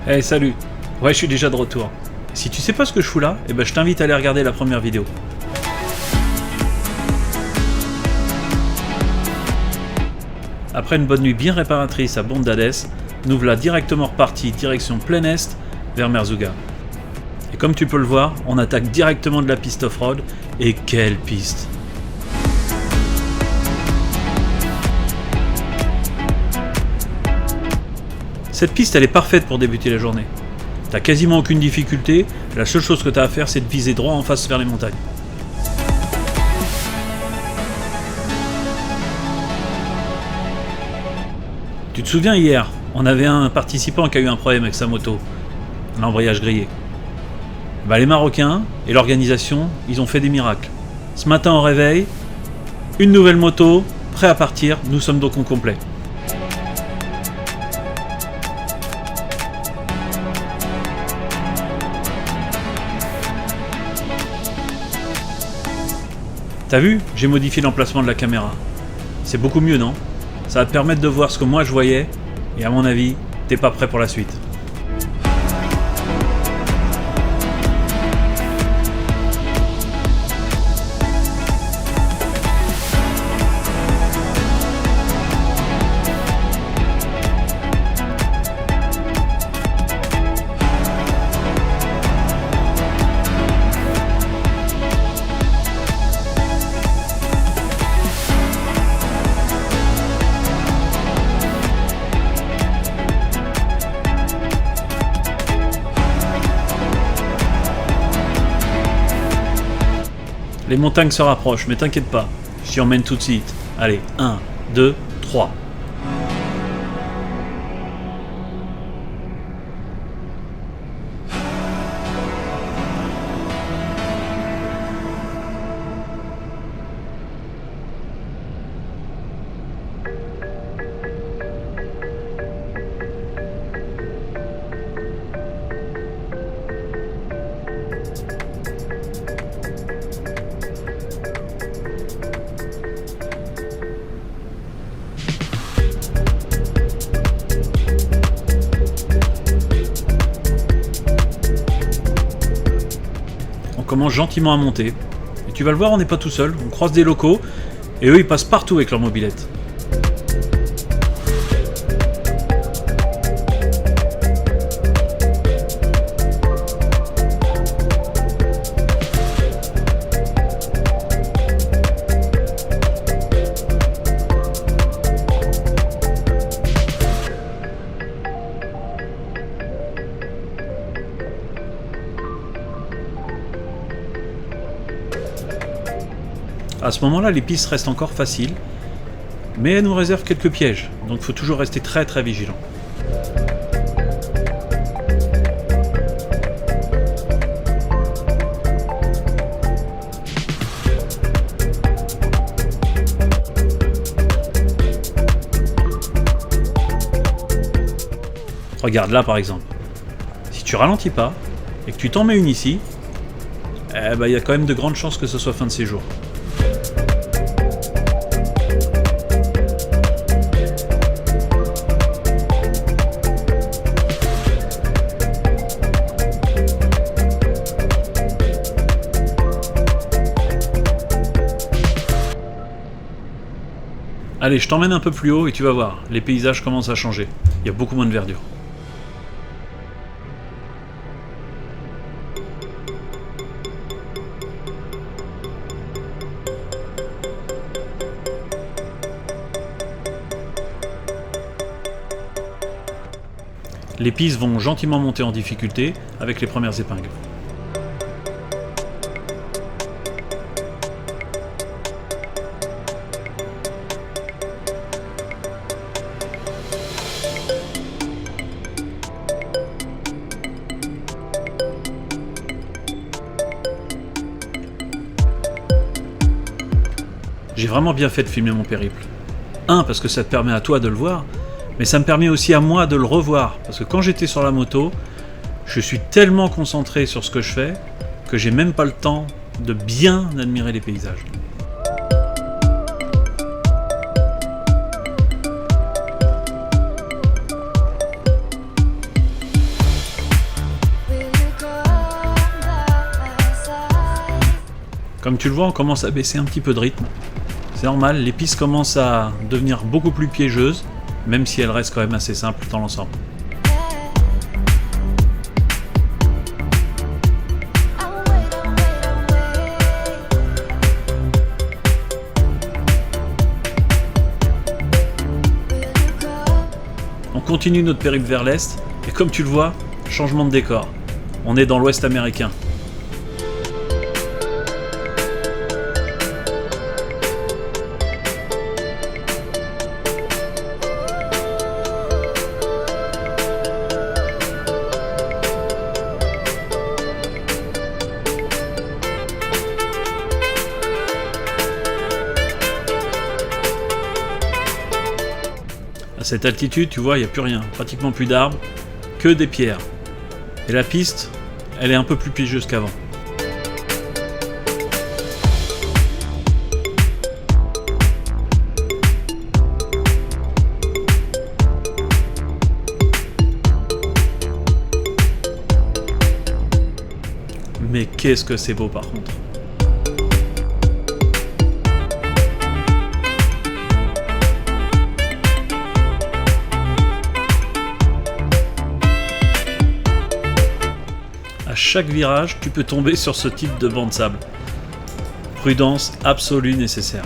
Hey, salut. Ouais, je suis déjà de retour. Si tu sais pas ce que je fous là, je t'invite à aller regarder la première vidéo. Après une bonne nuit bien réparatrice à Bondades, nous voilà directement repartis direction plein est vers Merzouga. Et comme tu peux le voir, on attaque directement de la piste off-road, et quelle piste! Cette piste elle est parfaite pour débuter la journée. T'as quasiment aucune difficulté, la seule chose que t'as à faire c'est de viser droit en face vers les montagnes. Tu te souviens hier, on avait un participant qui a eu un problème avec sa moto, l'embrayage grillé. Les Marocains et l'organisation, ils ont fait des miracles. Ce matin au réveil, une nouvelle moto, prêt à partir, nous sommes donc au complet. T'as vu? J'ai modifié l'emplacement de la caméra. C'est beaucoup mieux, non? Ça va te permettre de voir ce que moi je voyais, et à mon avis, t'es pas prêt pour la suite. Les montagnes se rapprochent, mais t'inquiète pas, je t'y emmène tout de suite. Allez, 1, 2, 3. On commence gentiment à monter. Et tu vas le voir, on n'est pas tout seul, on croise des locaux, et eux ils passent partout avec leur mobilette. À ce moment-là, les pistes restent encore faciles, mais elles nous réservent quelques pièges, donc il faut toujours rester très très vigilant. Regarde là par exemple, si tu ralentis pas et que tu t'en mets une ici, il y a quand même de grandes chances que ce soit fin de séjour. Allez, je t'emmène un peu plus haut et tu vas voir, les paysages commencent à changer. Il y a beaucoup moins de verdure. Les pistes vont gentiment monter en difficulté avec les premières épingles. J'ai vraiment bien fait de filmer mon périple. Parce que ça te permet à toi de le voir, mais ça me permet aussi à moi de le revoir, parce que quand j'étais sur la moto, je suis tellement concentré sur ce que je fais que j'ai même pas le temps de bien admirer les paysages. Comme tu le vois, on commence à baisser un petit peu de rythme. C'est normal, les pistes commencent à devenir beaucoup plus piégeuses, même si elles restent quand même assez simples dans l'ensemble. On continue notre périple vers l'est, et comme tu le vois, changement de décor. On est dans l'ouest américain. À cette altitude, tu vois, il n'y a plus rien, pratiquement plus d'arbres, que des pierres. Et la piste, elle est un peu plus piégeuse qu'avant. Mais qu'est-ce que c'est beau par contre. À chaque virage, tu peux tomber sur ce type de banc de sable. Prudence absolue nécessaire.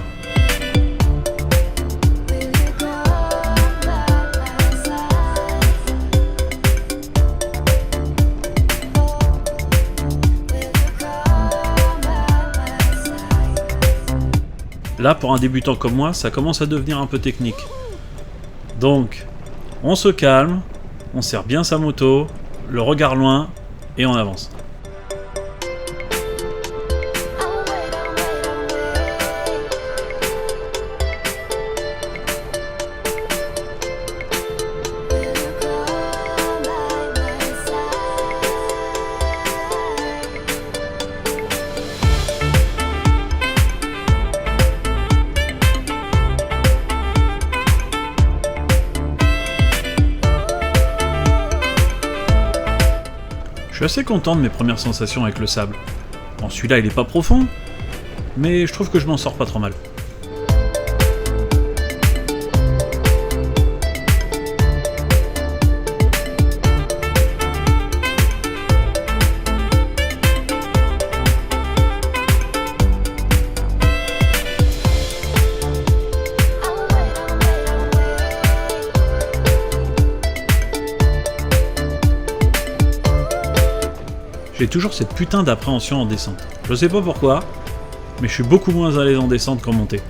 Là, pour un débutant comme moi, ça commence à devenir un peu technique. Donc, on se calme, on serre bien sa moto, le regard loin, et on avance. Je suis assez content de mes premières sensations avec le sable. Bon, celui-là il est pas profond, mais je trouve que je m'en sors pas trop mal. J'ai toujours cette putain d'appréhension en descente. Je sais pas pourquoi, mais je suis beaucoup moins à l'aise en descente qu'en montée.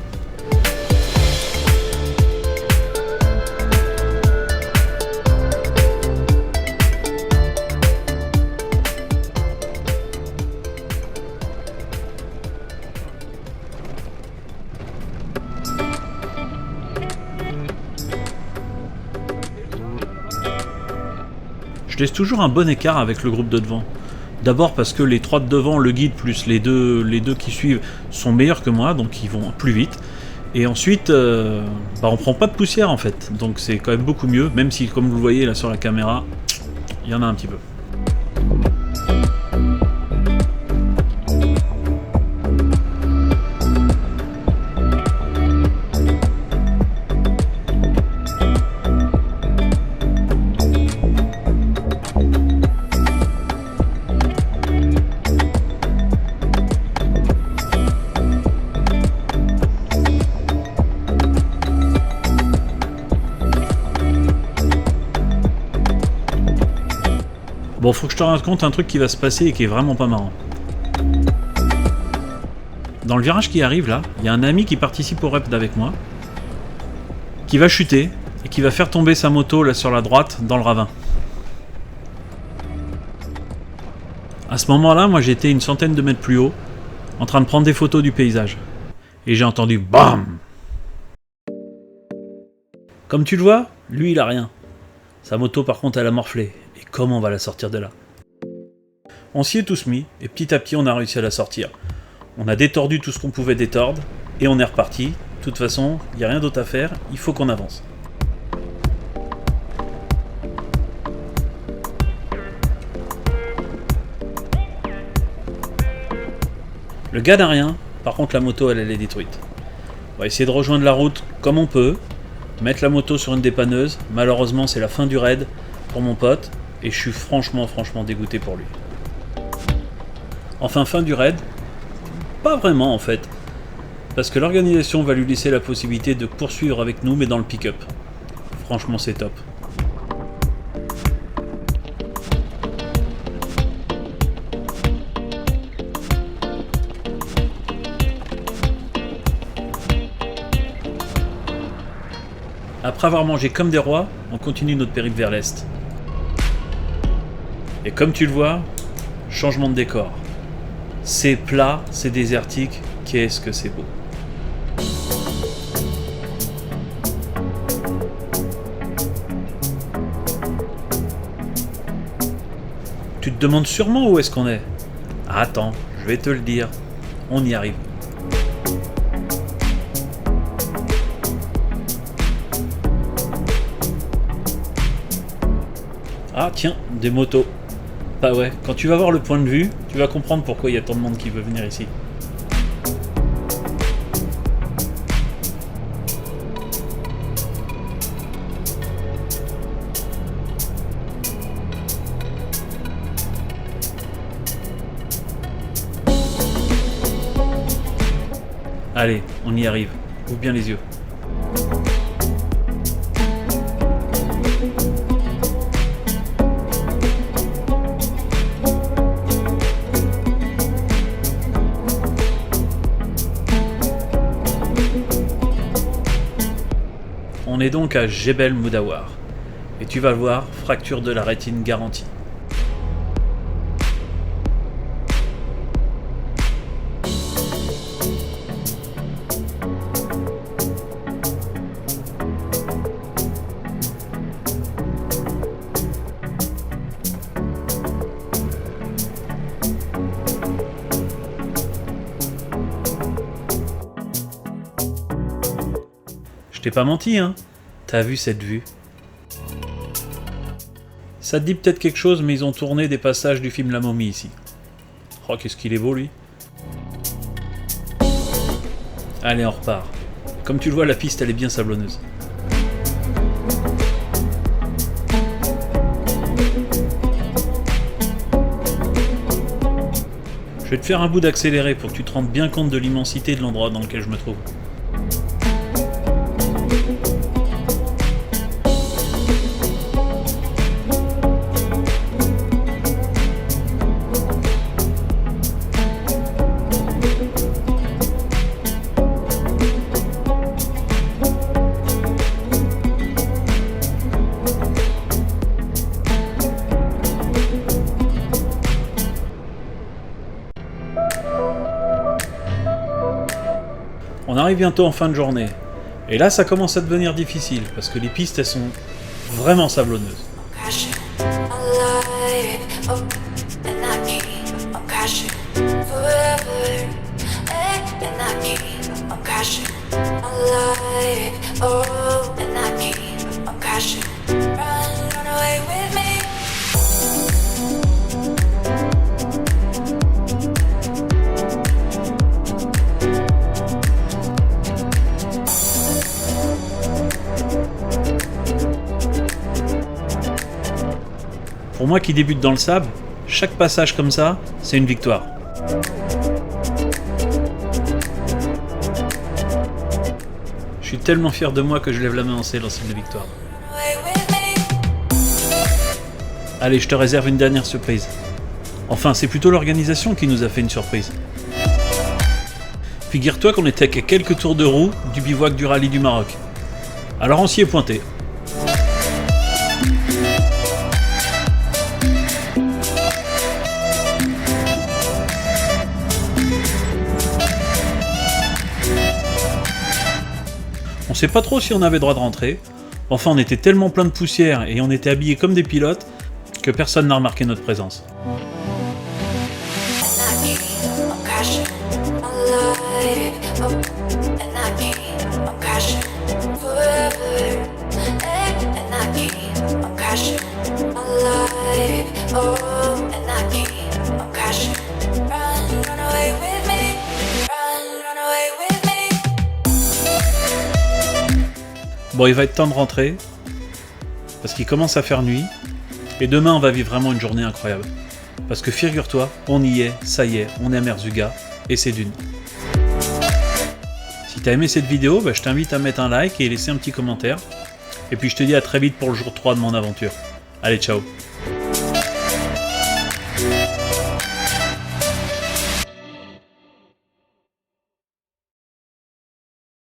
Je laisse toujours un bon écart avec le groupe de devant. D'abord parce que les trois de devant, le guide plus les deux qui suivent, sont meilleurs que moi, donc ils vont plus vite. Et ensuite, on prend pas de poussière en fait, donc c'est quand même beaucoup mieux, même si comme vous le voyez là sur la caméra, il y en a un petit peu. Bon, faut que je te raconte un truc qui va se passer et qui est vraiment pas marrant. Dans le virage qui arrive là, il y a un ami qui participe au rep avec moi, qui va chuter et qui va faire tomber sa moto là sur la droite dans le ravin. À ce moment-là, moi j'étais une centaine de mètres plus haut, en train de prendre des photos du paysage. Et j'ai entendu BAM! Comme tu le vois, lui il a rien. Sa moto par contre elle a morflé. Et comment on va la sortir de là? On s'y est tous mis, et petit à petit on a réussi à la sortir. On a détordu tout ce qu'on pouvait détordre, et on est reparti. De toute façon, il n'y a rien d'autre à faire, il faut qu'on avance. Le gars n'a rien, par contre la moto elle est détruite. On va essayer de rejoindre la route comme on peut, mettre la moto sur une dépanneuse. Malheureusement c'est la fin du raid pour mon pote et je suis franchement dégoûté pour lui. Enfin fin du raid, pas vraiment en fait, parce que l'organisation va lui laisser la possibilité de poursuivre avec nous mais dans le pick-up. Franchement c'est top. Après avoir mangé comme des rois, on continue notre périple vers l'est. Et comme tu le vois, changement de décor. C'est plat, c'est désertique, qu'est-ce que c'est beau. Tu te demandes sûrement où est-ce qu'on est. Attends, je vais te le dire. On y arrive. Ah tiens, des motos. Bah ouais, quand tu vas voir le point de vue, tu vas comprendre pourquoi il y a tant de monde qui veut venir ici. Allez, on y arrive. Ouvre bien les yeux. On est donc à Jebel Moudawar. Et tu vas le voir, fracture de la rétine garantie. Je t'ai pas menti, hein? T'as vu cette vue? Ça te dit peut-être quelque chose, mais ils ont tourné des passages du film La Momie ici. Oh, qu'est-ce qu'il est beau, lui. Allez, on repart. Comme tu le vois, la piste, elle est bien sablonneuse. Je vais te faire un bout d'accéléré pour que tu te rendes bien compte de l'immensité de l'endroit dans lequel je me trouve. On arrive bientôt en fin de journée. Et là, ça commence à devenir difficile, parce que les pistes, elles sont vraiment sablonneuses. Pour moi qui débute dans le sable, chaque passage comme ça, c'est une victoire. Je suis tellement fier de moi que je lève la main en C dans signe de victoire. Allez, je te réserve une dernière surprise. Enfin, c'est plutôt l'organisation qui nous a fait une surprise. Figure-toi qu'on était qu'à quelques tours de roue du bivouac du rallye du Maroc. Alors on s'y est pointé. On sait pas trop si on avait droit de rentrer. Enfin, on était tellement plein de poussière et on était habillés comme des pilotes que personne n'a remarqué notre présence. Bon, il va être temps de rentrer, parce qu'il commence à faire nuit, et demain on va vivre vraiment une journée incroyable. Parce que figure-toi, on y est, ça y est, on est à Merzouga, et c'est d'une. Si t'as aimé cette vidéo, je t'invite à mettre un like et laisser un petit commentaire. Et puis je te dis à très vite pour le jour 3 de mon aventure. Allez, ciao!